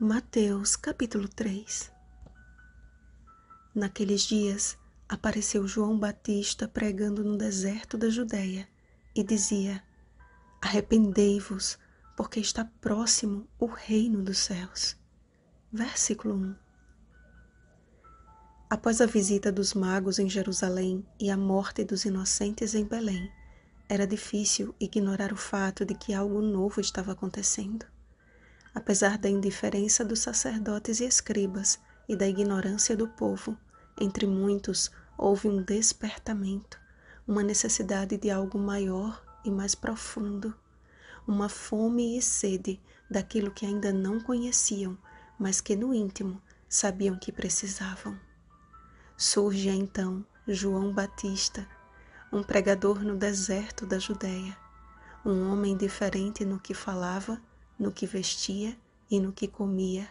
Mateus capítulo 3. Naqueles dias apareceu João Batista pregando no deserto da Judeia e dizia: Arrependei-vos, porque está próximo o reino dos céus. Versículo 1. Após a visita dos magos em Jerusalém e a morte dos inocentes em Belém, era difícil ignorar o fato de que algo novo estava acontecendo. Apesar da indiferença dos sacerdotes e escribas e da ignorância do povo, entre muitos houve um despertamento, uma necessidade de algo maior e mais profundo, uma fome e sede daquilo que ainda não conheciam, mas que no íntimo sabiam que precisavam. Surge então João Batista, um pregador no deserto da Judeia, um homem diferente no que falava, no que vestia e no que comia.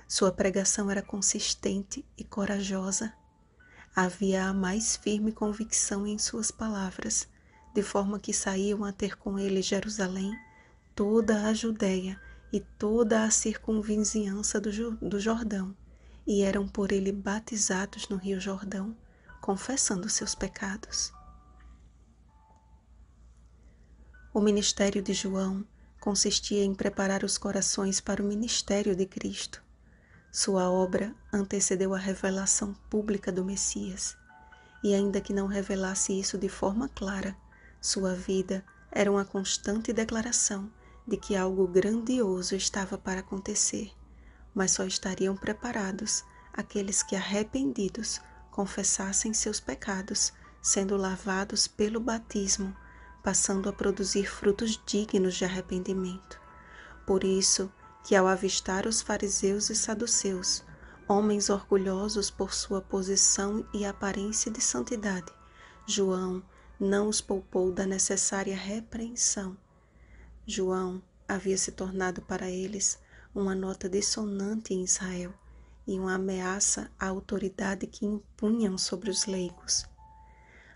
Sua pregação era consistente e corajosa. Havia a mais firme convicção em suas palavras, de forma que saíam a ter com ele Jerusalém, toda a Judeia e toda a circunvizinhança do Jordão, e eram por ele batizados no Rio Jordão, confessando seus pecados. O ministério de João consistia em preparar os corações para o ministério de Cristo. Sua obra antecedeu a revelação pública do Messias, e ainda que não revelasse isso de forma clara, sua vida era uma constante declaração de que algo grandioso estava para acontecer, mas só estariam preparados aqueles que, arrependidos, confessassem seus pecados, sendo lavados pelo batismo, passando a produzir frutos dignos de arrependimento. Por isso que, ao avistar os fariseus e saduceus, homens orgulhosos por sua posição e aparência de santidade, João não os poupou da necessária repreensão. João havia se tornado para eles uma nota dissonante em Israel e uma ameaça à autoridade que impunham sobre os leigos.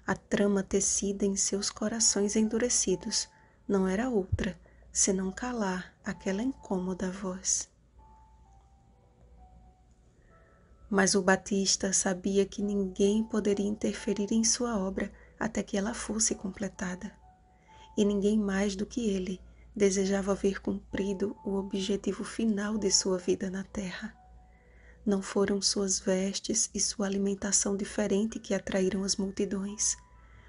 A trama tecida em seus corações endurecidos não era outra senão calar aquela incômoda voz. Mas o Batista sabia que ninguém poderia interferir em sua obra até que ela fosse completada, e ninguém mais do que ele desejava ver cumprido o objetivo final de sua vida na terra. Não foram suas vestes e sua alimentação diferente que atraíram as multidões,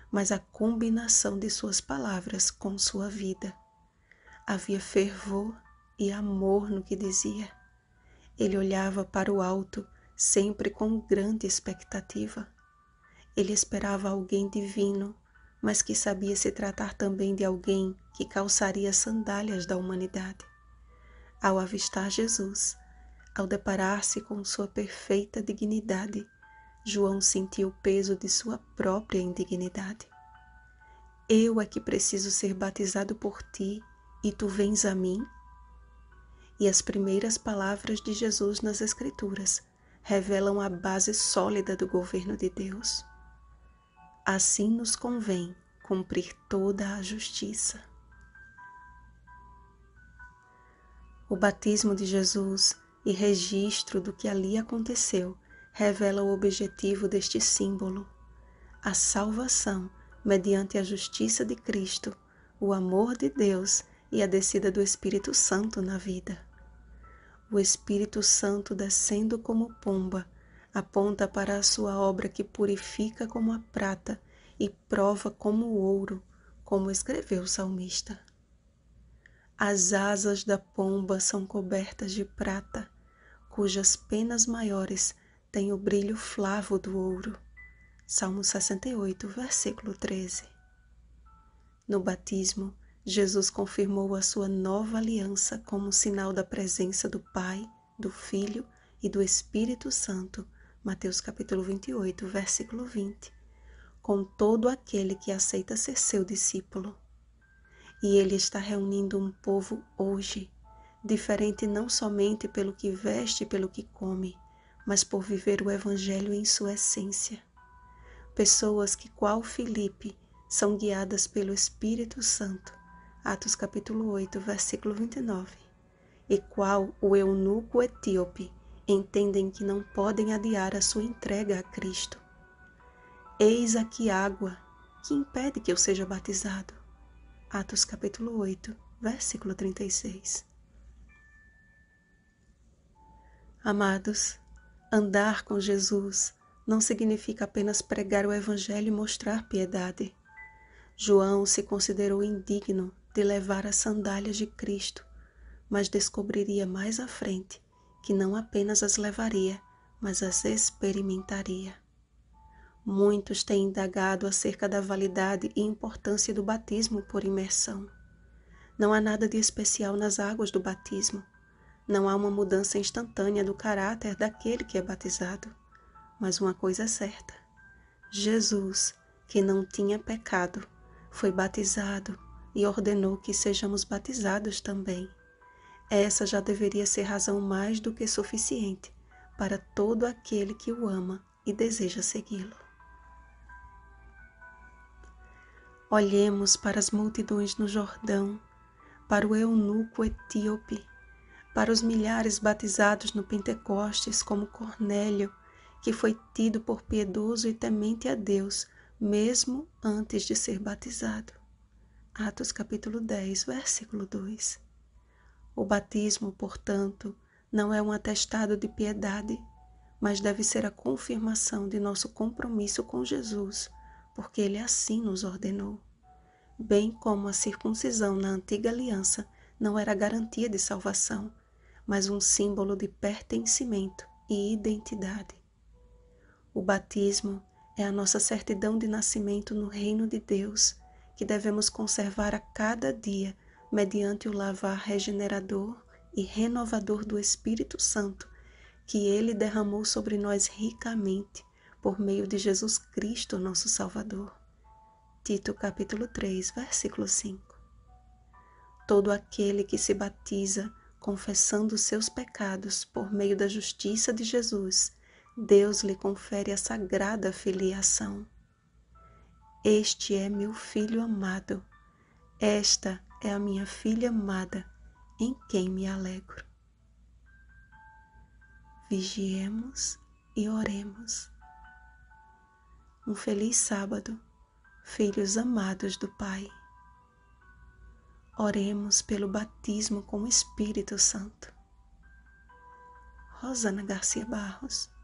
mas a combinação de suas palavras com sua vida. Havia fervor e amor no que dizia. Ele olhava para o alto, sempre com grande expectativa. Ele esperava alguém divino, mas que sabia se tratar também de alguém que calçaria as sandálias da humanidade. Ao avistar Jesus, ao deparar-se com sua perfeita dignidade, João sentiu o peso de sua própria indignidade. Eu é que preciso ser batizado por ti, e tu vens a mim? E as primeiras palavras de Jesus nas Escrituras revelam a base sólida do governo de Deus. Assim nos convém cumprir toda a justiça. O batismo de Jesus e registro do que ali aconteceu revela o objetivo deste símbolo: a salvação mediante a justiça de Cristo, o amor de Deus e a descida do Espírito Santo na vida. O Espírito Santo, descendo como pomba, aponta para a sua obra que purifica como a prata e prova como o ouro, como escreveu o salmista. As asas da pomba são cobertas de prata, cujas penas maiores têm o brilho flavo do ouro. Salmo 68, versículo 13. No batismo, Jesus confirmou a sua nova aliança como sinal da presença do Pai, do Filho e do Espírito Santo, Mateus capítulo 28, versículo 20, com todo aquele que aceita ser seu discípulo. E ele está reunindo um povo hoje, diferente não somente pelo que veste e pelo que come, mas por viver o Evangelho em sua essência. Pessoas que, qual Filipe, são guiadas pelo Espírito Santo, Atos capítulo 8, versículo 29, e qual o eunuco etíope entendem que não podem adiar a sua entrega a Cristo. Eis aqui água, que impede que eu seja batizado. Atos capítulo 8, versículo 36. Amados, andar com Jesus não significa apenas pregar o Evangelho e mostrar piedade. João se considerou indigno de levar as sandálias de Cristo, mas descobriria mais à frente que não apenas as levaria, mas as experimentaria. Muitos têm indagado acerca da validade e importância do batismo por imersão. Não há nada de especial nas águas do batismo. Não há uma mudança instantânea do caráter daquele que é batizado. Mas uma coisa é certa: Jesus, que não tinha pecado, foi batizado e ordenou que sejamos batizados também. Essa já deveria ser razão mais do que suficiente para todo aquele que o ama e deseja segui-lo. Olhemos para as multidões no Jordão, para o eunuco etíope, para os milhares batizados no Pentecostes, como Cornélio, que foi tido por piedoso e temente a Deus, mesmo antes de ser batizado. Atos capítulo 10, versículo 2. O batismo, portanto, não é um atestado de piedade, mas deve ser a confirmação de nosso compromisso com Jesus, porque Ele assim nos ordenou. Bem como a circuncisão na antiga aliança não era garantia de salvação, mas um símbolo de pertencimento e identidade. O batismo é a nossa certidão de nascimento no reino de Deus, que devemos conservar a cada dia mediante o lavar regenerador e renovador do Espírito Santo, que Ele derramou sobre nós ricamente por meio de Jesus Cristo, nosso Salvador. Tito capítulo 3, versículo 5. Todo aquele que se batiza confessando seus pecados por meio da justiça de Jesus, Deus lhe confere a sagrada filiação. Este é meu filho amado, esta é a minha filha amada, em quem me alegro. Vigiemos e oremos. Um feliz sábado, filhos amados do Pai. Oremos pelo batismo com o Espírito Santo. Rosana Garcia Barros.